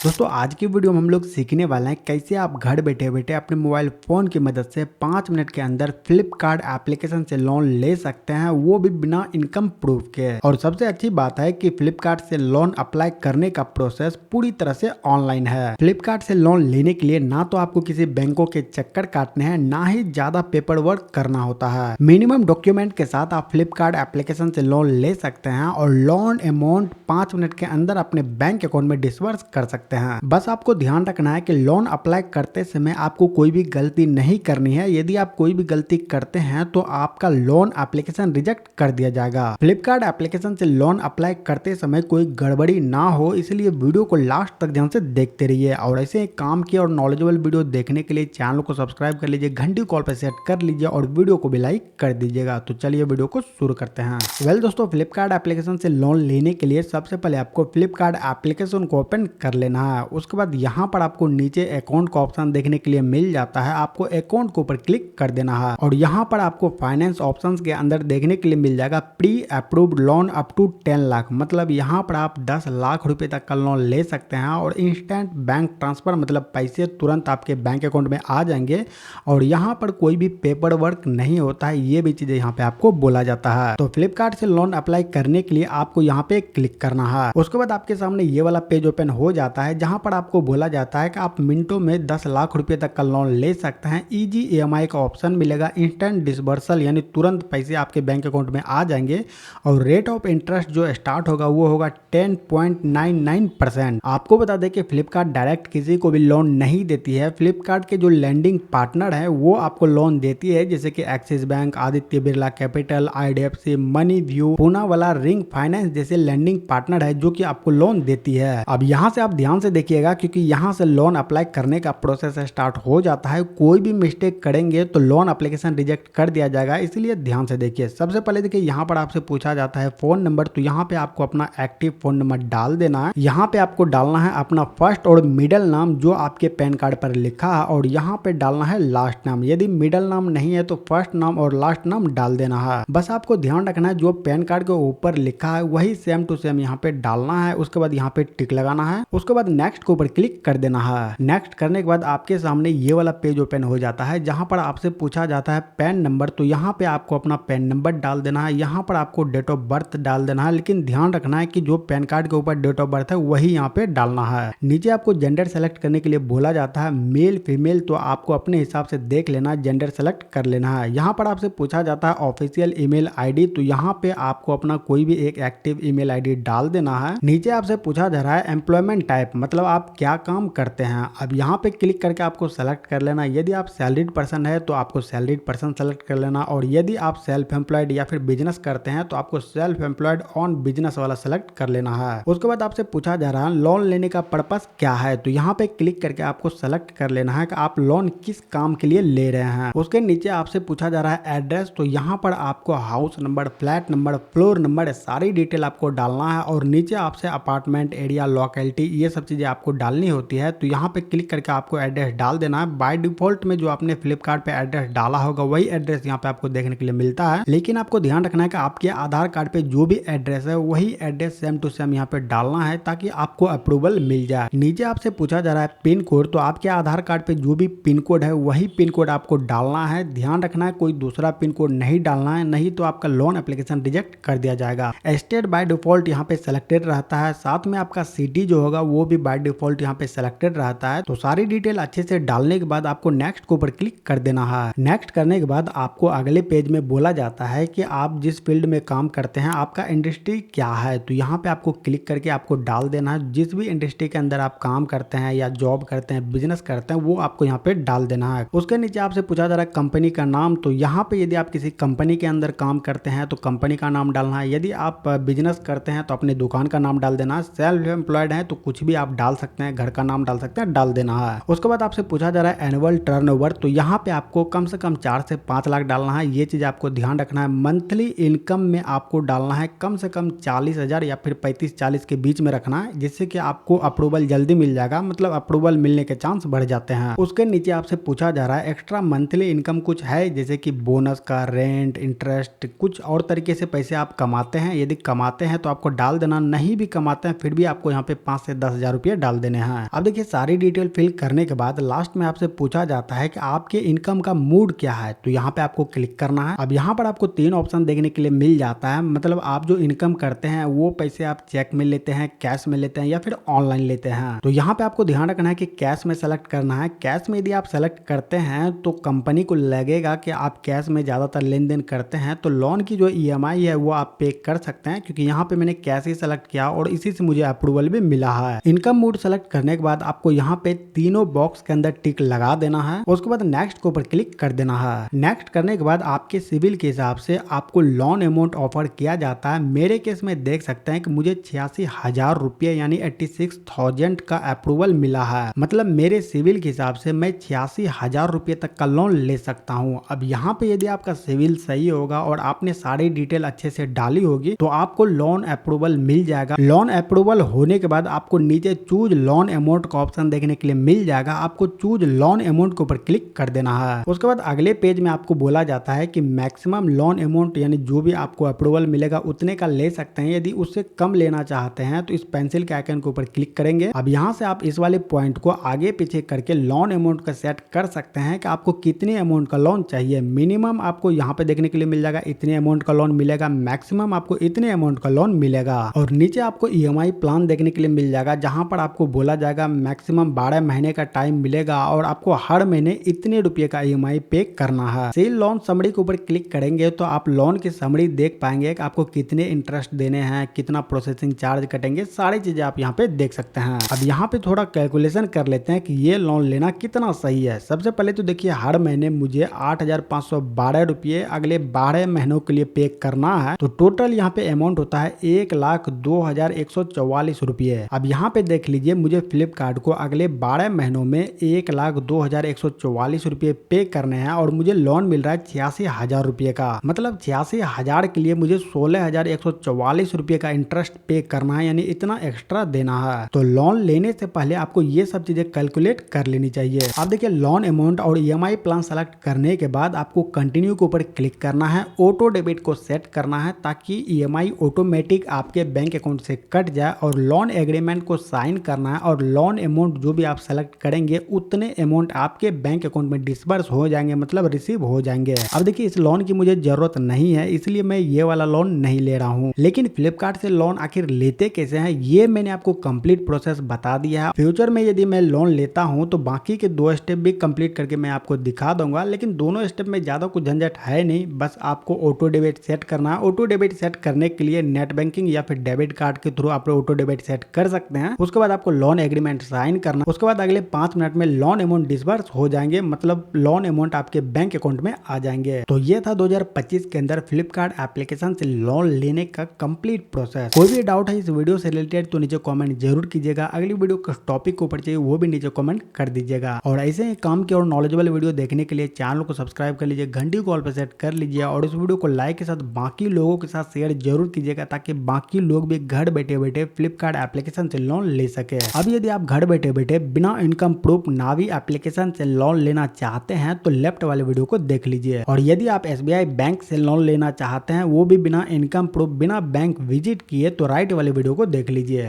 दोस्तों आज की वीडियो में हम लोग सीखने वाले हैं कैसे आप घर बैठे बैठे अपने मोबाइल फोन की मदद से 5 मिनट के अंदर फ्लिपकार्ट एप्लीकेशन से लोन ले सकते हैं, वो भी बिना इनकम प्रूफ के। और सबसे अच्छी बात है कि फ्लिपकार्ट से लोन अप्लाई करने का प्रोसेस पूरी तरह से ऑनलाइन है। फ्लिपकार्ट से लोन लेने के लिए ना तो आपको किसी बैंकों के चक्कर काटने हैं, ना ही ज्यादा पेपर वर्क करना होता है। मिनिमम डॉक्यूमेंट के साथ आप फ्लिपकार्ट एप्लीकेशन से लोन ले सकते हैं और लोन अमाउंट 5 मिनट के अंदर अपने बैंक अकाउंट में डिस्बर्स कर सकते हैं। बस आपको ध्यान रखना है कि लोन अप्लाई करते समय आपको कोई भी गलती नहीं करनी है। यदि आप कोई भी गलती करते हैं तो आपका लोन एप्लीकेशन रिजेक्ट कर दिया जाएगा। फ्लिपकार्ट एप्लीकेशन से लोन अप्लाई करते समय कोई गड़बड़ी ना हो, इसलिए वीडियो को लास्ट तक ध्यान से देखते रहिए। और ऐसे काम की और नॉलेजेबल वीडियो देखने के लिए चैनल को सब्सक्राइब कर लीजिए, घंटी कॉल पर सेट कर लीजिए और वीडियो को भी लाइक कर दीजिएगा। तो चलिए वीडियो को शुरू करते हैं। दोस्तों, फ्लिपकार्ट एप्लीकेशन से लोन लेने के लिए सबसे पहले आपको फ्लिपकार्ट एप्लीकेशन को ओपन कर लेना है। उसके बाद यहाँ पर आपको नीचे अकाउंट का ऑप्शन देखने के लिए मिल जाता है। आपको अकाउंट के ऊपर क्लिक कर देना है और यहाँ पर आपको फाइनेंस ऑप्शंस के अंदर देखने के लिए मिल जाएगा pre approved loan up to 10 lakh. मतलब यहाँ पर आप 10 लाख रुपए तक का लोन ले सकते हैं और इंस्टेंट बैंक ट्रांसफर, मतलब पैसे तुरंत आपके बैंक अकाउंट में आ जाएंगे और यहाँ पर कोई भी पेपर वर्क नहीं होता है। ये भी चीजें यहाँ पे आपको बोला जाता है। तो फ्लिपकार्ट से लोन अप्लाई करने के लिए आपको यहाँ पे क्लिक करना है। उसके बाद आपके सामने ये वाला पेज ओपन हो जाता है, जहां पर आपको बोला जाता है कि आप मिनटों में 10 लाख रुपए तक का लोन ले सकते हैं। इजी ईएमआई का ऑप्शन मिलेगा, इंस्टेंट डिसबर्सल यानी तुरंत पैसे आपके बैंक अकाउंट में आ जाएंगे और रेट ऑफ इंटरेस्ट जो स्टार्ट होगा वो होगा 10.99%। आपको बता दें कि फ्लिपकार्ट डायरेक्ट किसी को भी लोन नहीं देती है। फ्लिपकार्ट के जो लैंडिंग पार्टनर है वो आपको लोन देती है, जैसे कि axis bank, Aditya Birla capital, IDFC, money view, Poonawalla, ring finance जैसे लैंडिंग पार्टनर है जो कि आपको लोन देती है। अब यहाँ से आप ध्यान से देखिएगा क्योंकि यहाँ से लोन अप्लाई करने का प्रोसेस स्टार्ट हो जाता है। कोई भी मिस्टेक करेंगे तो लोन एप्लीकेशन रिजेक्ट कर दिया जाएगा, इसलिए ध्यान से देखिए। सबसे पहले देखिए यहाँ पर आपसे पूछा जाता है फोन नंबर, तो यहाँ पे आपको अपना एक्टिव फोन नंबर डाल देना है। यहाँ पे आपको डालना है अपना फर्स्ट और मिडिल नाम जो आपके पैन कार्ड पर लिखा है और यहाँ पे डालना है लास्ट नाम। यदि मिडिल नाम नहीं है तो फर्स्ट नाम और लास्ट नाम डाल देना है। बस आपको ध्यान रखना है जो पैन कार्ड के ऊपर लिखा है वही सेम टू सेम यहाँ पे डालना है। उसके बाद यहाँ पे टिक लगाना है। उसके बाद नेक्स्ट के ऊपर क्लिक कर देना है। नेक्स्ट करने के बाद आपके सामने ये वाला पेज ओपन हो जाता है, जहां पर आपसे पूछा जाता है पैन नंबर। तो यहाँ पे आपको अपना पैन नंबर डाल देना है। यहाँ पर आपको डेट ऑफ बर्थ डाल देना है, लेकिन ध्यान रखना है कि जो पैन कार्ड के ऊपर डेट ऑफ बर्थ है वही यहाँ पे डालना है। नीचे आपको जेंडर सेलेक्ट करने के लिए बोला जाता है मेल फीमेल, तो आपको अपने हिसाब से देख लेना, जेंडर सेलेक्ट कर लेना है। यहाँ पर आपसे पूछा जाता है ऑफिशियल ईमेल आईडी, तो यहाँ पे आपको अपना कोई भी एक एक्टिव ईमेल आईडी डाल देना है। नीचे आपसे पूछा जा रहा है एम्प्लॉयमेंट टाइप, मतलब आप क्या काम करते हैं। अब यहाँ पे क्लिक करके आपको सेलेक्ट कर लेना। यदि आप सैलरीड पर्सन है तो आपको सैलरीड पर्सन सेलेक्ट कर लेना और यदि आप सेल्फ एम्प्लॉयड या फिर बिजनेस करते हैं तो आपको सेल्फ एम्प्लॉयड ऑन बिजनेस वाला सेलेक्ट कर लेना है। उसके बाद आपसे पूछा जा रहा है लोन लेने का पर्पस क्या है, तो यहाँ पे क्लिक करके आपको सेलेक्ट कर लेना है कि आप लोन किस काम के लिए ले रहे हैं। उसके नीचे आपसे पूछा जा रहा है एड्रेस, तो यहाँ पर आपको house number, flat number, floor number, सारी डिटेल आपको डालना है और नीचे आपसे अपार्टमेंट एरिया, लोकेलिटी, ये सब चीजें आपको डालनी होती है। तो यहाँ पे क्लिक करके आपको एड्रेस डाल देना है। बाय डिफॉल्ट में जो आपने फ्लिपकार्ट पे एड्रेस डाला होगा वही एड्रेस यहाँ पे आपको देखने के लिए मिलता है, लेकिन आपको ध्यान रखना है कि आपके आधार कार्ड पे जो भी एड्रेस है वही एड्रेस सेम टू सेम यहाँ पे डालना है ताकि आपको अप्रूवल मिल जाए। नीचे आपसे पूछा जा रहा है पिन कोड, तो आपके आधार कार्ड पे जो भी पिन कोड है वही पिन कोड आपको डालना है। ध्यान रखना है कोई दूसरा पिन कोड नहीं डालना है, नहीं तो आपका लोन एप्लीकेशन रिजेक्ट कर दिया जाएगा। स्टेट बाय डिफॉल्ट यहाँ पे सेलेक्टेड रहता है, साथ में आपका सिटी जो होगा वो भी बाय डिफॉल्ट यहाँ पे सेलेक्टेड रहता है। तो सारी डिटेल अच्छे से डालने के बाद आपको नेक्स्ट के ऊपर क्लिक कर देना है। नेक्स्ट करने के बाद आपको अगले पेज में बोला जाता है कि आप जिस फील्ड में काम करते हैं आपका इंडस्ट्री क्या है, तो यहाँ पे आपको क्लिक करके आपको डाल देना है। जिस भी इंडस्ट्री के अंदर आप काम करते हैं या जॉब करते हैं, बिजनेस करते हैं, वो आपको यहाँ पे डाल देना है। उसके नीचे आपसे पूछा जा रहा है कंपनी का नाम, तो यहाँ पे यदि आप किसी कंपनी के अंदर काम करते हैं तो कंपनी का नाम डालना है। यदि आप बिजनेस करते हैं तो अपनी दुकान का नाम डाल देना है। सेल्फ एम्प्लॉयड है तो कुछ भी आप डाल सकते हैं, घर का नाम डाल सकते हैं, डाल देना है। उसके बाद आपसे पूछा जा रहा है एनुअल टर्नओवर, तो यहाँ पे आपको कम से कम 4 से 5 लाख डालना है। ये चीज आपको ध्यान रखना है। मंथली इनकम में आपको डालना है कम से कम 40,000 या फिर 35-40 के बीच में रखना है, जिससे कि आपको अप्रूवल जल्दी मिल जाएगा, मतलब अप्रूवल मिलने के चांस बढ़ जाते हैं। उसके नीचे आपसे पूछा जा रहा है एक्स्ट्रा मंथली इनकम कुछ है, जैसे कि बोनस का, रेंट, इंटरेस्ट, कुछ और तरीके से पैसे आप कमाते हैं। यदि कमाते हैं तो आपको डाल देना, नहीं भी कमाते हैं फिर भी आपको यहाँ पे 5 से 10,000 रुपये डाल देने हैं। अब देखिए सारी डिटेल फिल करने के बाद लास्ट में आपसे पूछा जाता है कि आपके इनकम का मोड क्या है, तो यहाँ पे आपको क्लिक करना है। अब यहाँ पर आपको 3 ऑप्शन देखने के लिए मिल जाता है, मतलब आप जो इनकम करते हैं वो पैसे आप चेक में लेते हैं, कैश में लेते हैं या फिर ऑनलाइन लेते हैं। तो यहाँ पे आपको ध्यान रखना है कि कैश में सेलेक्ट करना है। कैश में यदि आप सेलेक्ट करते हैं तो कंपनी को लगेगा कि आप कैश में ज्यादातर लेन देन करते हैं, तो लोन की जो EMI है वो आप पे कर सकते हैं, क्योंकि यहाँ पे मैंने कैश ही सेलेक्ट किया और इसी से मुझे अप्रूवल भी मिला है। इनकम मोड सेलेक्ट करने के बाद आपको यहाँ पे तीनों बॉक्स के अंदर टिक लगा देना है। उसके बाद नेक्स्ट के ऊपर क्लिक कर देना है। नेक्स्ट करने के बाद आपके सिविल के हिसाब से आपको लोन अमाउंट ऑफर किया जाता है। मेरे केस में देख सकते हैं कि मुझे 86,000 रुपये यानी 86,000 का अप्रूवल मिला है। मतलब मेरे सिविल के हिसाब से मैं 86,000 रुपये तक का लोन ले सकता हूँ। अब यहाँ पे यदि आपका सिविल सही होगा और आपने सारी डिटेल अच्छे से डाली होगी तो आपको लोन अप्रूवल मिल जाएगा। लोन अप्रूवल होने के बाद आपको नीचे चूज लोन अमाउंट का ऑप्शन देखने के लिए मिल जाएगा। आपको चूज लोन अमाउंट के ऊपर क्लिक कर देना है। उसके बाद अगले पेज में आपको बोला जाता है कि मैक्सिमम लोन अमाउंट यानी जो भी आपको अप्रूवल मिलेगा उतने का ले सकते हैं। यदि उससे कम लेना चाहते हैं तो इस पेंसिल के आइकन के ऊपर क्लिक करेंगे। अब यहाँ से आप इस वाले पॉइंट को आगे पीछे करके लोन अमाउंट का सेट कर सकते हैं कि आपको कितने अमाउंट का लोन चाहिए। मिनिमम आपको यहाँ पे देखने के लिए मिल जाएगा इतने अमाउंट का लोन मिलेगा, मैक्सिमम आपको इतने अमाउंट का लोन मिलेगा। और नीचे आपको EMI प्लान देखने के लिए मिल जाएगा, जहां पर आपको बोला जाएगा मैक्सिमम 12 महीने का टाइम मिलेगा और आपको हर महीने इतने रुपए का EMI पे करना है। सेल लोन समरी के ऊपर क्लिक करेंगे तो आप लोन की समरी देख पाएंगे कि आपको कितने इंटरेस्ट देने हैं, कितना प्रोसेसिंग चार्ज कटेंगे, सारी चीजें आप यहाँ पे देख सकते हैं। अब यहाँ पे थोड़ा कैलकुलेशन कर लेते हैं कि ये लोन लेना कितना सही है। सबसे पहले तो देखिए हर महीने मुझे 8,512 रुपये अगले 12 महीनों के लिए पे करना है। तो टोटल यहाँ पे अमाउंट होता है 1,02,144 रुपये। अब यहाँ पे देख लीजिए मुझे फ्लिपकार्ट को अगले 12 महीनों में 1,02,144 रुपये पे करने हैं और मुझे लोन मिल रहा है 86,000 रुपये का। मतलब 86,000 के लिए मुझे 16,144 रुपये का इंटरेस्ट पे करना है, यानी इतना एक्स्ट्रा देना है। तो लोन लेने से पहले आपको ये सब चीजें कैलकुलेट कर लेनी चाहिए। अब देखिए लोन अमाउंट और EMI प्लान सेलेक्ट करने के बाद आपको कंटिन्यू के ऊपर क्लिक करना है। ऑटो डेबिट को सेट करना है ताकि EMI ऑटोमेटिक आपके बैंक अकाउंट से कट जाए और लोन एग्रीमेंट को साइन करना है और लोन अमाउंट जो भी आप सेलेक्ट करेंगे उतने अमाउंट आपके बैंक अकाउंट में डिसबर्स हो जाएंगे, मतलब रिसीव हो जाएंगे। अब देखिए इस लोन की मुझे जरूरत नहीं है, इसलिए मैं ये वाला लोन नहीं ले रहा हूँ। लेकिन फ्लिपकार्ट से लोन आखिर लेते कैसे हैं ये मैंने आपको कंप्लीट प्रोसेस बता दिया है। फ्यूचर में यदि मैं लोन लेता हूँ तो बाकी के 2 स्टेप भी कंप्लीट करके मैं आपको दिखा दूंगा। लेकिन दोनों स्टेप में ज्यादा कुछ झंझट है नहीं, बस आपको ऑटो डेबिट सेट करना है। ऑटो डेबिट सेट करने के लिए नेट बैंकिंग या फिर डेबिट कार्ड के थ्रू आप ऑटो डेबिट सेट कर सकते हैं। उसके बाद आपको लोन एग्रीमेंट साइन करना, उसके बाद अगले 5 मिनट में लोन अमाउंट डिसबर्स हो जाएंगे, मतलब लोन अमाउंट आपके बैंक अकाउंट में आ जाएंगे। तो ये था 2025 के अंदर फ्लिपकार्ट एप्लीकेशन से लोन लेने का कंप्लीट प्रोसेस। कोई भी डाउट है इस वीडियो से रिलेटेड तो नीचे कमेंट जरूर कीजिएगा। अगली वीडियो किस टॉपिक के ऊपर चाहिए वो भी नीचे कमेंट कर दीजिएगा। और ऐसे ही काम की और नॉलेजेबल वीडियो देखने के लिए चैनल को सब्सक्राइब कर लीजिए, घंटी को ऑल पे सेट कर लीजिए और इस वीडियो को लाइक के साथ बाकी लोगों के साथ शेयर जरूर कीजिएगा ताकि बाकी लोग भी घर बैठे बैठे फ्लिपकार्ट एप्लीकेशन से लोन ले सके। अब यदि आप घर बैठे बैठे बिना इनकम प्रूफ नावी एप्लीकेशन से लोन लेना चाहते हैं तो लेफ्ट वाले वीडियो को देख लीजिए। और यदि आप SBI बैंक से लोन लेना चाहते हैं वो भी बिना इनकम प्रूफ बिना बैंक विजिट किए तो राइट वाले वीडियो को देख लीजिए।